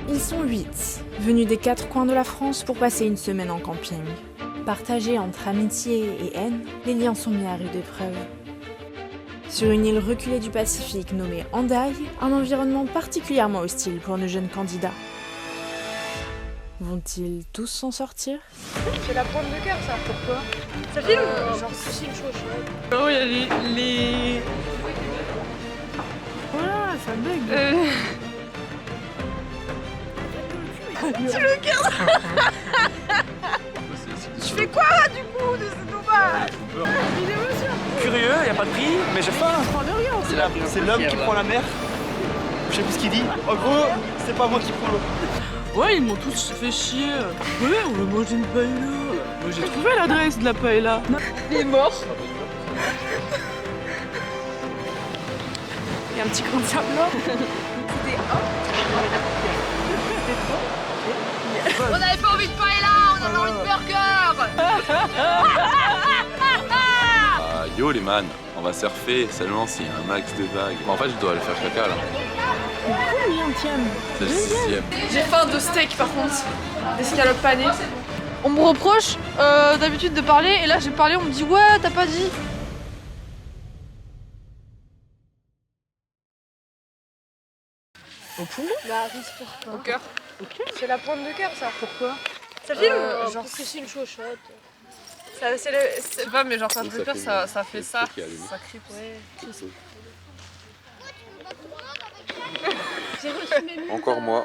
Ils sont 8, venus des 4 coins de la France pour passer une semaine en camping. Partagés entre amitié et haine, les liens sont mis à rude épreuve. Sur une île reculée du Pacifique nommée Hendaye, un environnement particulièrement hostile pour nos jeunes candidats. Vont-ils tous s'en sortir? C'est la pointe de cœur, ça. Pourquoi? Ça filme genre c'est une chose. Oh, il y a les... Voilà, ça bug. Tu le gardes. Je fais quoi du coup de ce dommage? Il est monsieur. Curieux, y a pas de prix, mais j'ai faim. C'est l'homme qui prend la mer. Je sais plus ce qu'il dit. En gros, c'est pas moi qui prends l'eau. Ouais, ils m'ont tous fait chier. Ouais, on va manger une paella. Moi j'ai trouvé l'adresse de la paella. Il est mort. Il y a un petit grain de sable là. On n'avait pas envie de paella, on avait envie de burger. Yo les man, on va surfer seulement s'il y a un max de vagues. En fait je dois aller faire caca là. C'est le 6ème. J'ai faim de steak par contre, d'escalope panée. On me reproche d'habitude de parler et là j'ai parlé, on me dit ouais t'as pas dit. Au poumon? Bah respire pas. Au cœur. Ok. C'est la pointe de cœur ça. Pourquoi? Ça filme genre parce que c'est une chochotte. Je sais pas, mais genre quand je respire, ça fait ça. Ça crie. Ouais. Encore moi.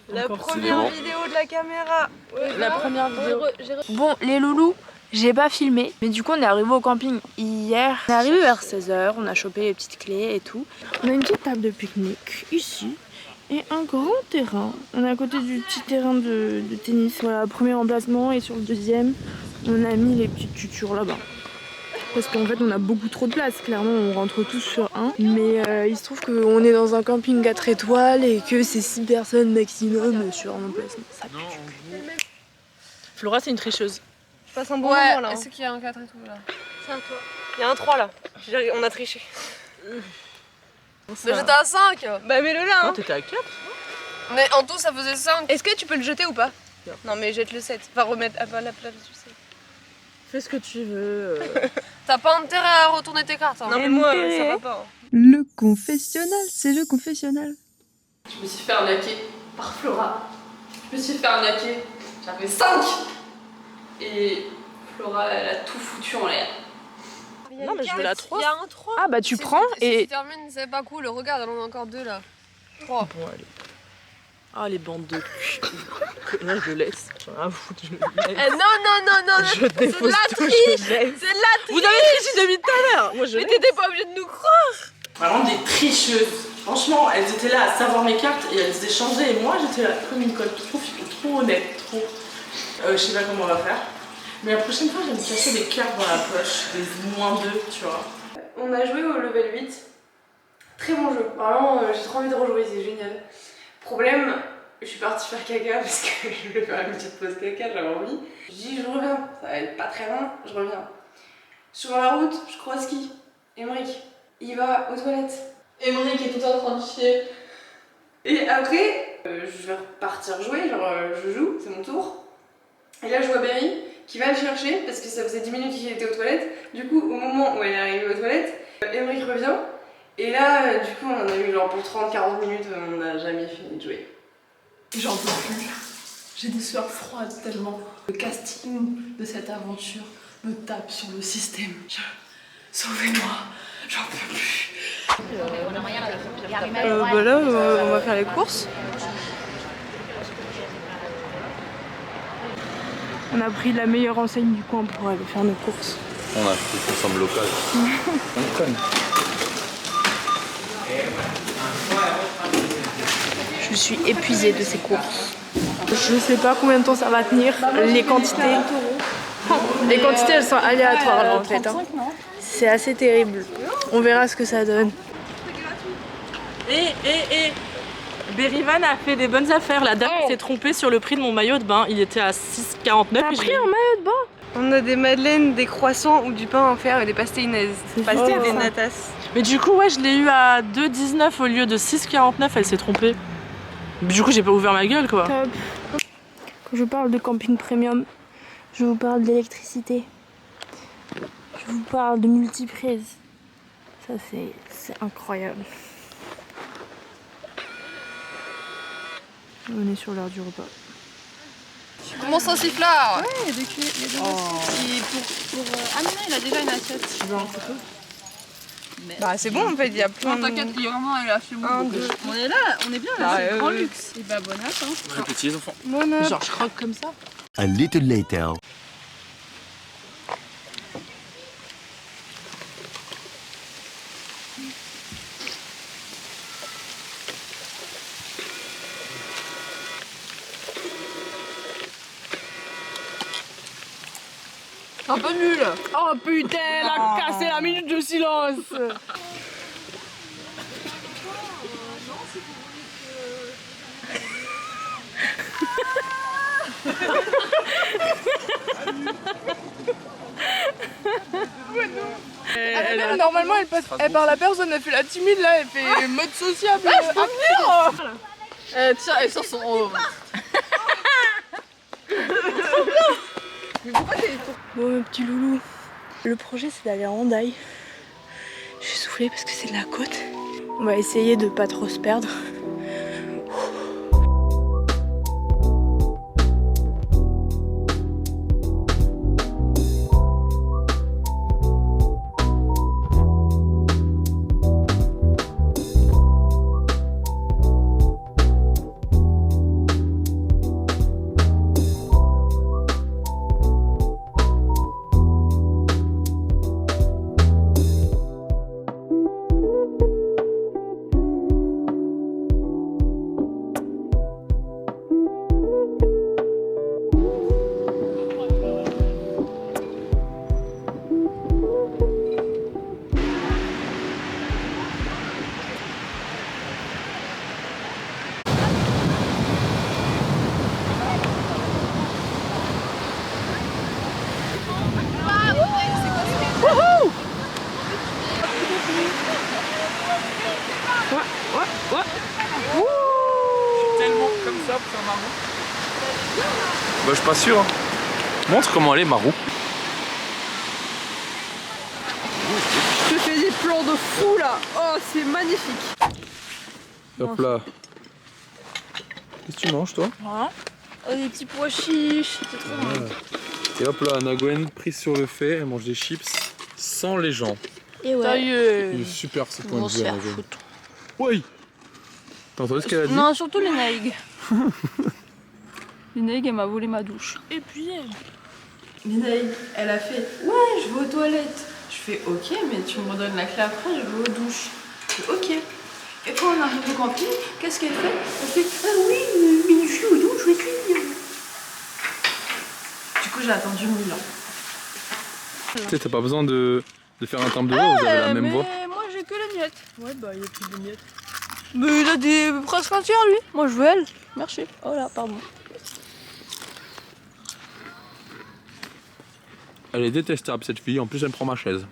La Encore première vidéo de la caméra. La première vidéo. Bon, les loulous, j'ai pas filmé, mais du coup on est arrivé au camping hier. On est arrivé vers 16h, on a chopé les petites clés et tout. On a une petite table de pique-nique ici et un grand terrain. On est à côté du petit terrain de tennis. Voilà, premier emplacement et sur le deuxième, on a mis les petites tutures là-bas. Parce qu'en fait on a beaucoup trop de place, clairement on rentre tous sur un. Mais il se trouve qu'on est dans un camping 4 étoiles et que c'est 6 personnes maximum sur un emplacement. Ça pue. Flora, c'est une tricheuse. Je passe un bon moment là. Est-ce qu'il y a un 4 et tout là? C'est à toi. Il y a un 3 là. On a triché. Mais j'étais à 5. Bah mets-le là. Non, t'étais à 4. Mais en tout ça faisait 5. Est-ce que tu peux le jeter ou pas? Non mais jette le 7. Va remettre à la place du 7. Fais ce que tu veux. T'as pas intérêt à retourner tes cartes. Hein. Non mais moi ça va pas. Hein. Le confessionnal, c'est le confessionnal. Je me suis fait arnaquer par Flora. Je me suis fait arnaquer. J'avais 5. Et Flora elle a tout foutu en l'air. Non mais je veux la 3. Il y a un 3. Ah bah tu prends Si et... tu termines, c'est pas cool. Regarde, on en a encore 2 là. 3. Bon, allez. Ah, les bandes de cul. Là, je le laisse. J'en ai rien à foutre, je le laisse. Non. Je défausse la tout, triche. je le laisse. C'est la triche. Vous avez triché depuis tout à l'heure. Moi, je Mais laisse. t'étais pas obligé de nous croire. Vraiment des tricheuses. Franchement, elles étaient là à savoir mes cartes et elles échangeaient. Et moi, j'étais là comme une conne. Trop honnête, trop. Je sais pas comment on va faire. Mais la prochaine fois, je vais me cacher des cartes dans la poche. Des -2, tu vois. On a joué au level 8. Très bon jeu. Vraiment, j'ai trop envie de rejouer, c'est génial. Problème, je suis partie faire caca parce que je voulais faire une petite pause caca, j'avais envie. Je dis je reviens, ça va être pas très loin, je reviens. Sur la route, je croise qui? Emeric. Il va aux toilettes. Emeric est tout en train de chier. Et après, je vais repartir jouer, genre je joue, c'est mon tour. Et là je vois Berry qui va le chercher parce que ça faisait 10 minutes qu'il était aux toilettes. Du coup, au moment où elle est arrivée aux toilettes, Emeric revient. Et là, du coup, on en a eu genre pour 30-40 minutes, on n'a jamais fini de jouer. J'en peux plus. J'ai des sueurs froides tellement. Le casting de cette aventure me tape sur le système. Sauvez-moi, j'en peux plus. Bah là, on va faire les courses. On a pris la meilleure enseigne du coin pour aller faire nos courses. On a pris tout ensemble local. On conne. Je suis épuisée de ces courses. Je sais pas combien de temps ça va tenir. Les quantités, elles sont aléatoires là en fait. Hein. C'est assez terrible. On verra ce que ça donne. Berivan a fait des bonnes affaires. La dame s'est trompée sur le prix de mon maillot de bain. Il était à 6,49. T'as pris un maillot de bain? On a des madeleines, des croissants ou du pain en fer et des pastéinaises. Pastel Des natas. Mais du coup, ouais, je l'ai eu à 2,19 au lieu de 6,49. Elle s'est trompée. Du coup, j'ai pas ouvert ma gueule quoi. Top. Quand je parle de camping premium, je vous parle d'électricité. Je vous parle de multiprise. Ça c'est incroyable. On est sur l'heure du repas. Comment ça sifflard? Ouais, il y a des clés. Il y a des assiettes. Pour Amina, il a déjà une assiette. Tu veux un couteau? Bah c'est bon en fait, il y a plein Non, t'inquiète, il y a vraiment elle est chez moi. On est là, on est bien là, c'est le grand luxe. Et bah bon app, hein. Bon appétit les enfants. Genre, je croque comme ça. A little later. Un peu nul. Oh putain, elle a cassé la minute de silence. Normalement elle parle à personne, elle fait la timide là, elle fait mode sociable. Tiens, elle sort son. Bon mes petits loulous, le projet c'est d'aller à Hendaye. Je suis soufflée parce que c'est de la côte. On va essayer de pas trop se perdre. Tellement comme ça pour faire Marou. Bah je suis pas sûr. Hein. Montre comment elle est Marou. Je fais des plans de fou là. Oh, c'est magnifique. Hop là. Qu'est-ce que tu manges toi? Oh, des petits pois chiches, c'est trop bon. Et hop là, Naguen prise sur le fait, elle mange des chips sans les gens. Et ouais. Il est super ce point de vue à Naguen. Oui. T'as entendu ce qu'elle a dit? Non, surtout les naïgs. Les naïgs, elle m'a volé ma douche. Et puis Minaï, elle a fait ouais, je vais aux toilettes. Je fais ok, mais tu me redonnes la clé après, je vais aux douches. Je fais ok. Et quand on arrive au camping, qu'est-ce qu'elle fait? Elle fait ah oui, mais je suis aux douches aussi. Du coup, j'ai attendu 1000 ans. Tu sais, t'as pas besoin de faire un timbre de voix, vous avez la même voix. Mais moi j'ai que les miettes. ouais, bah il y a plus de miettes. Mais il a des presque un tiers lui. Moi je veux elle. Merci. Oh là, pardon. Elle est détestable cette fille, en plus elle prend ma chaise.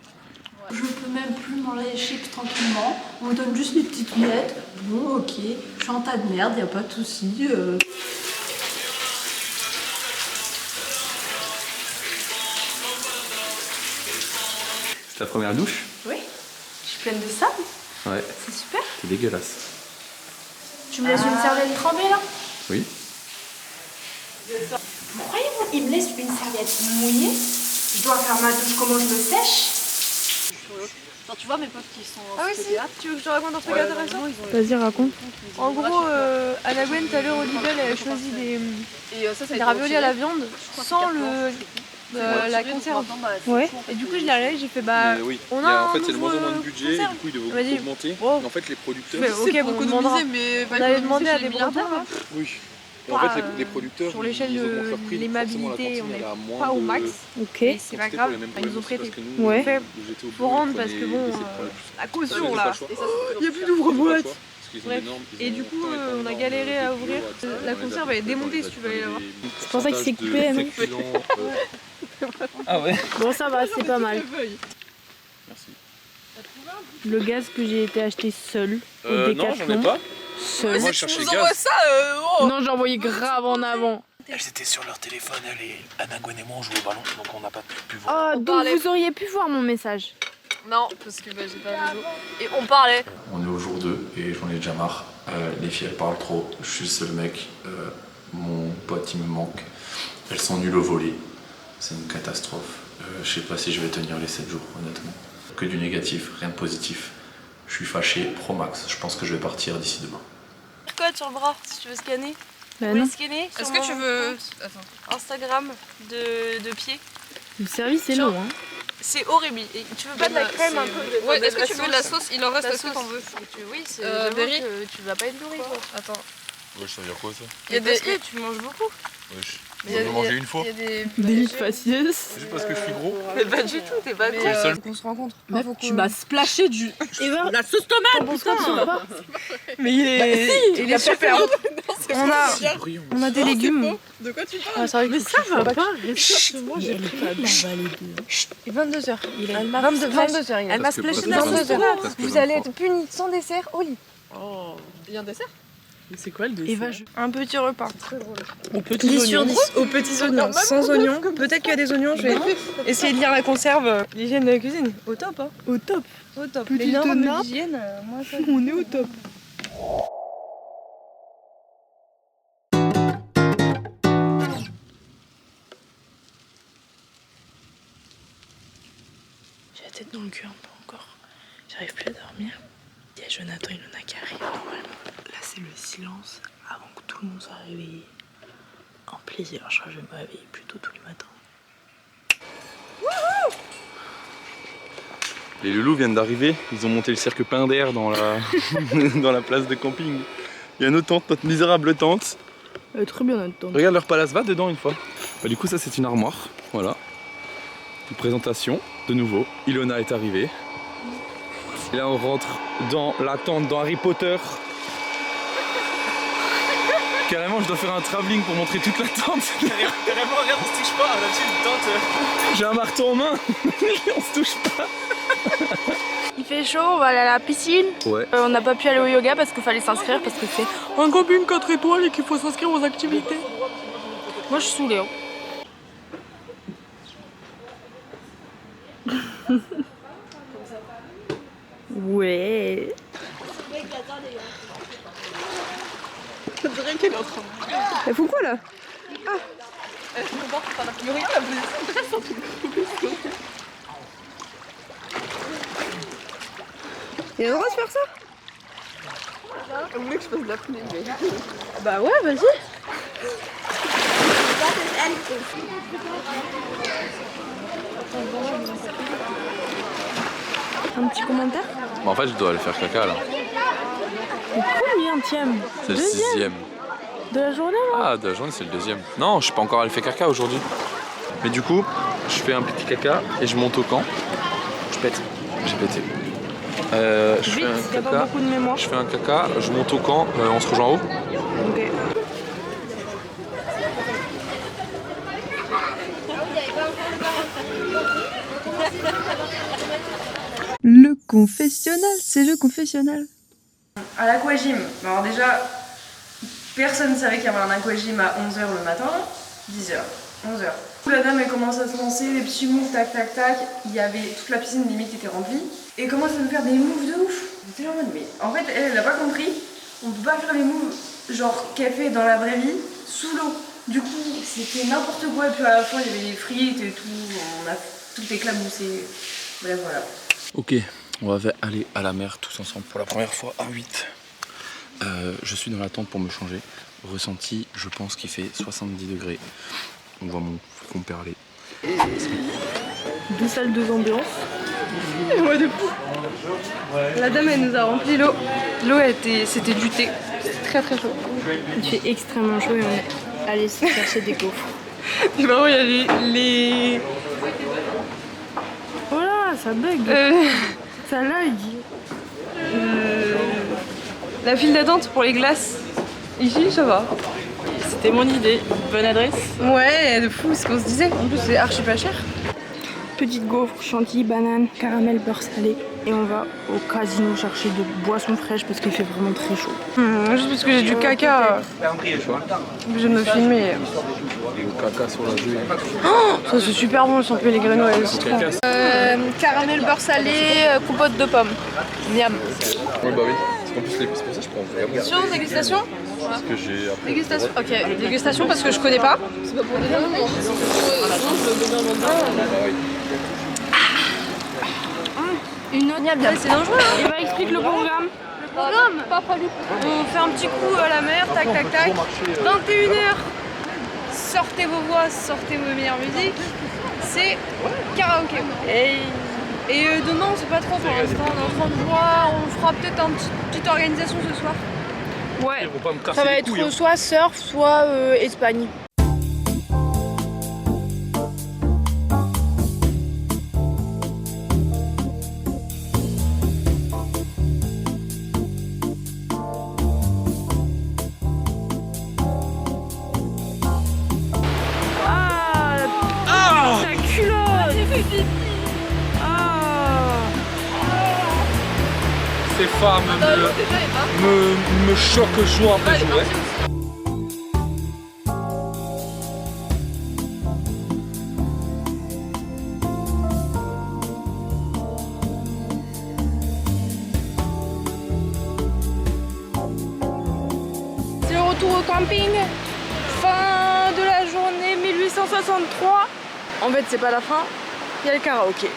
Je peux même plus manger les chips tranquillement. On me donne juste les petites miettes. Bon, ok, je suis un tas de merde, y a pas de souci. C'est ta première douche? Oui, je suis pleine de sable. Ouais, C'est super. c'est dégueulasse. Tu me laisses une serviette trempée là? Oui. Vous croyez il me laisse une serviette mouillée? Je dois faire ma douche, comment je me sèche? Genre, tu vois mes potes qui sont. Ah oui, si, tu veux que je te raconte un truc intéressant? Vas-y, raconte. En gros, Anna Gwen, tout à l'heure, Olivelle, elle a choisi des raviolis à la viande sans la conserve. Ouais. Et du coup, je l'ai regardé, j'ai fait bah. Oui, on a en fait un c'est de moins en moins de nouveau budget, et conserve. du coup ils Elle m'a devaient dit, augmenter. oh. Mais en fait les producteurs... Je fais, ok, bon, on demandera. mais On avait demandé à des milliardaires là. Oui. Et en fait les producteurs, Sur l'échelle ils de augmentent leur prix, donc forcément, la l'aimabilité, cantine, on elle a est moins pas au de max. Ok. Et c'est pas quantité grave, pour les mêmes ils nous ont produits, prêté. parce que nous, Ouais. Fait j'étais au faut bout, rendre ils parce que prenaient- bon, ils essaient de prendre le plus. la Ils caution avaient là. pas le choix. Il y a plus Ils avaient d'ouvre-boîte. pas le choix, parce qu'ils ont Bref. énorme- ils Et ont du coup, tant et tant on a énorme galéré à de ouvrir. vidéos, La on les conserve, a elle est fait démontée, dans si tu veux aller la voir. C'est pour ça qu'il s'est coupé, hein. féculents, Ah ouais. Bon, ça va, c'est pas mal. Merci. Le gaz que j'ai été acheté seul au Non, j'en ai Décathlon, pas. Seul. Moi, je Tu cherchais nous gaz. envoies ça oh. Non, j'ai envoyé grave en avant. Elles étaient sur leur téléphone, elle et Anna Gwen et moi on jouait au ballon, donc on n'a pas pu voir. Oh, donc parlait. vous auriez pu voir mon message. Non, parce que j'ai pas vélo. Et on parlait. On est au jour 2 et j'en ai déjà marre. Les filles elles parlent trop, je suis le seul mec. Mon pote il me manque. Elles sont nulles au volley. C'est une catastrophe. Je sais pas si je vais tenir les 7 jours, honnêtement. Que du négatif, rien de positif. Je suis fâché, pro max. Je pense que je vais partir d'ici demain. Quoi sur le bras si tu veux scanner? Bah Tu non. veux scanner sur Est-ce que tu mon veux. compte Attends. Instagram de pied? Le service est long, hein. C'est horrible. Et tu veux pas de la crème un peu? Ouais, est-ce que tu veux de la sauce? Il en reste, La est-ce que sauce. t'en veux? Oui, c'est Berry tu vas pas être nourri quoi. Attends. Ouais, ça veut dire quoi ça? Il y a Parce des. que tu manges beaucoup. Wesh. il y a- J'en ai mangé une fois. Il y a des. Délit faciès. Juste parce que je suis gros. Mais pas du tout, t'es pas Mais, con. seul. faut qu'on se rencontre. Meuf, Faut tu qu'on- m'as splashé du. Eva, La sauce tomate, putain. Mais il est, il est super. On a des légumes. De quoi tu parles? Ah, c'est vrai que Mais ça va pas. Et 22h. Il est 22h. Elle m'a splashé de la Presque sauce 23. tomate. Presque Vous allez 23. être punis sans dessert au lit. Oh. Il y a un dessert? C'est quoi le dessert? Eva, Un petit repas. Au petit 10 sur oignon. 10 aux petits oignons, sans oignons. Peut-être qu'il y a des oignons, je vais essayer de lire la conserve. L'hygiène de la cuisine, au top hein. au top. Au top. Petite Les normes nappe. d'hygiène, moi ça. On est au top. J'ai la tête dans le cul un peu encore. J'arrive plus à dormir. Il y a Jonathan et Luna qui arrivent normalement. Là c'est le silence avant que tout le monde soit réveillé. En plaisir, je crois que je vais me réveiller plus tôt tous les matins. Les loulous viennent d'arriver, ils ont monté le cirque Pinder dans la, dans la place de camping. Il y a nos tentes, notre misérable tente. Très bien notre tente. Regarde leur palace, va dedans une fois. Bah, du coup ça c'est une armoire, voilà. Une présentation, de nouveau. Ilona est arrivée. Et là on rentre dans la tente dans Harry Potter. Carrément je dois faire un travelling pour montrer toute la tente. Carrément, regarde, on se touche pas. Là-dessus, une tente. J'ai un marteau en main, on se touche pas. Il fait chaud, on va aller à la piscine. Ouais. On n'a pas pu aller au yoga parce qu'il fallait s'inscrire parce que c'est un camping 4 étoiles et qu'il faut s'inscrire aux activités. Moi je suis saoulée. Hein. Ouais. Elle fout quoi là? Il a le droit de faire ça? Vous voulez que je fasse de la pluie? Bah ouais, vas-y. Un petit commentaire? Bah, en fait je dois aller faire caca là. Combien tième? C'est le Deuxième 6ème. de la journée là? Ah, de la journée, c'est le 2ème. Non, je suis pas encore allé faire caca aujourd'hui. Mais du coup, je fais un petit caca et je monte au camp. Je pète. J'ai pété. Je Vite, fais y a un pas caca. beaucoup de mémoire. Je fais un caca, je monte au camp, on se rejoint en haut. Ok. Le confessionnal, c'est le confessionnal. À l'aquagym, alors déjà, personne ne savait qu'il y avait un aquagym à 11h le matin, 10h, 11h. La dame elle commence à se lancer, les petits moves, tac tac tac, il y avait toute la piscine limite était remplie, et commence à nous faire des moves de ouf. J'étais là en mode, mais en fait elle a pas compris, on peut pas faire les moves genre qu'elle fait dans la vraie vie sous l'eau. Du coup c'était n'importe quoi, et puis à la fin il y avait des frites et tout, on a tout éclaboussé, bref voilà. Ok, on va aller à la mer tous ensemble pour la première fois à 8. Je suis dans la tente pour me changer. Ressenti, je pense qu'il fait 70 degrés. On voit mon front perlé. 2 salles de ambiance. Ouais, de fou. La dame elle nous a rempli l'eau. L'eau c'était du thé. C'était très très chaud. Il fait extrêmement chaud et on est allé se chercher des gaufres. Et vraiment il y a les... Voilà, ça bug. Ça lag. La file d'attente pour les glaces. Ici ça va. C'était mon idée. Bonne adresse. Ouais, de fou, ce qu'on se disait. En plus c'est archi pas cher. Petite gaufre, chantilly, banane, caramel, beurre salé. Et on va au casino chercher de boissons fraîches parce qu'il fait vraiment très chaud. Juste parce que j'ai du caca, obligé de me filmer. Caca sur la joue. Ça c'est super bon le San Pellegrino et le citron. Caramel beurre salé, compote de pommes. Miam. Oui, bah oui. Parce qu'en plus, c'est pour ça que je prends vraiment. Sur dégustation? Parce que j'ai appris. Dégustation. Ok, dégustation parce que je connais pas. C'est pas pour des gens, non? Une autre. C'est dangereux. Et va expliquer le programme. On fait un petit coup à la mer, tac tac tac. 21h. Sortez vos voix, sortez vos meilleures musiques. C'est karaoké. Et demain on sait pas trop pour l'instant, on est en train de voir, on fera peut-être une petite organisation ce soir. Ouais, Ils vont pas me casser ça va les être couilles, hein. soit surf, soit Espagne. Ces femmes me choquent jour après jour. Ouais. C'est le retour au camping. Fin de la journée 1863. En fait, c'est pas la fin, il y a le karaoké.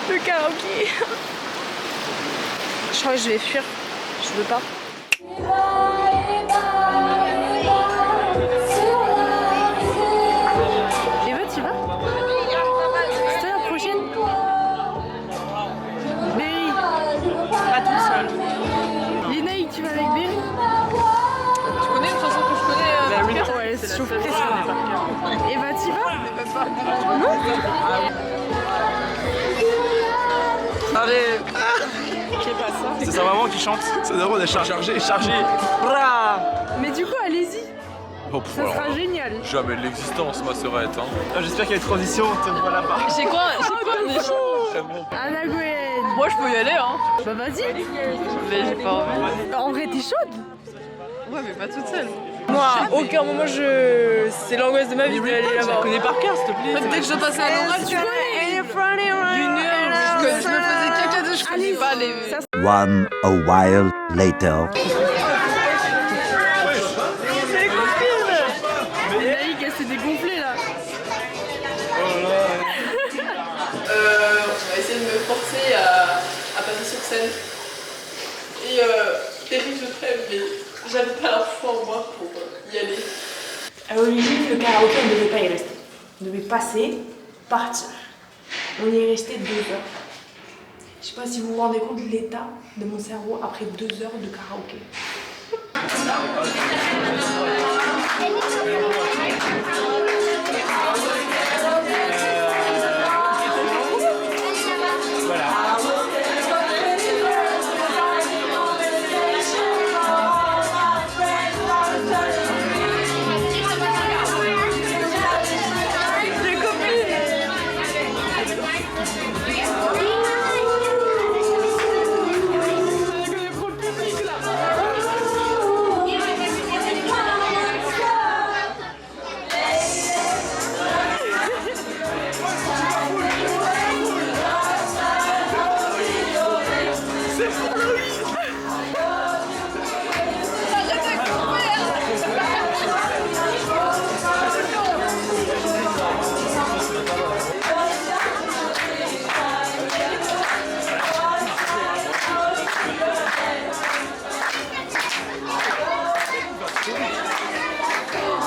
Le karaoké. Je crois que je vais fuir. Je veux pas. Eva, tu vas? C'est toi la prochaine? Berry. Pas tout seul. Lénaï, tu vas avec Berry? Tu connais une chanson que je connais Ouais, c'est chaud. Eva, tu vas? Arrête. C'est sa maman qui chante. Ça devrait être chargé. Bra. Mais du coup, allez-y. Oh, Ça sera génial. jamais de l'existence, ma sœurette. Hein. J'espère qu'il y a une transition, on te voit là-bas. J'ai quoi déjà? Anna Gwen. Moi je peux y aller hein. Bah vas-y. Mais j'ai pas envie. En vrai, t'es chaude? Ouais mais pas toute seule. Moi, à aucun moment, c'est l'angoisse de ma vie d'aller là-bas. connais par cœur, s'il te plaît. Dès que je passais à l'oral, tu vois, que je me faisais caca de je connais pas les... One a while later. Lénaï, elle s'est dégonflée là. On va essayer de me forcer à passer sur scène. Et Eric, je t'aime, mais j'avais pas la foi en moi pour y aller. À l'origine, le karaoké, on ne devait pas y rester. On devait passer, partir. On y est resté 2 heures. Je sais pas si vous vous rendez compte de l'état de mon cerveau après 2 heures de karaoké.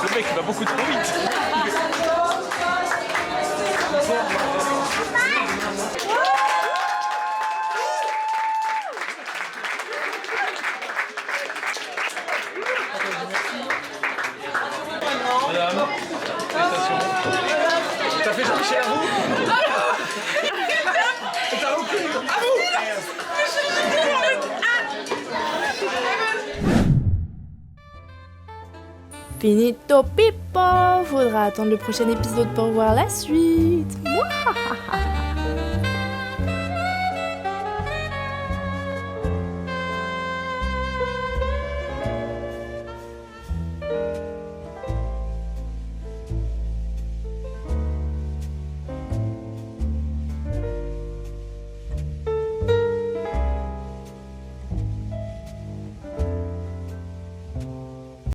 Le mec, il va beaucoup trop vite. Madame, félicitations. T'as fait Jean-Michel à vous? T'as repris à vous? Finito Pipo. Faudra attendre le prochain épisode pour voir la suite. Mouah.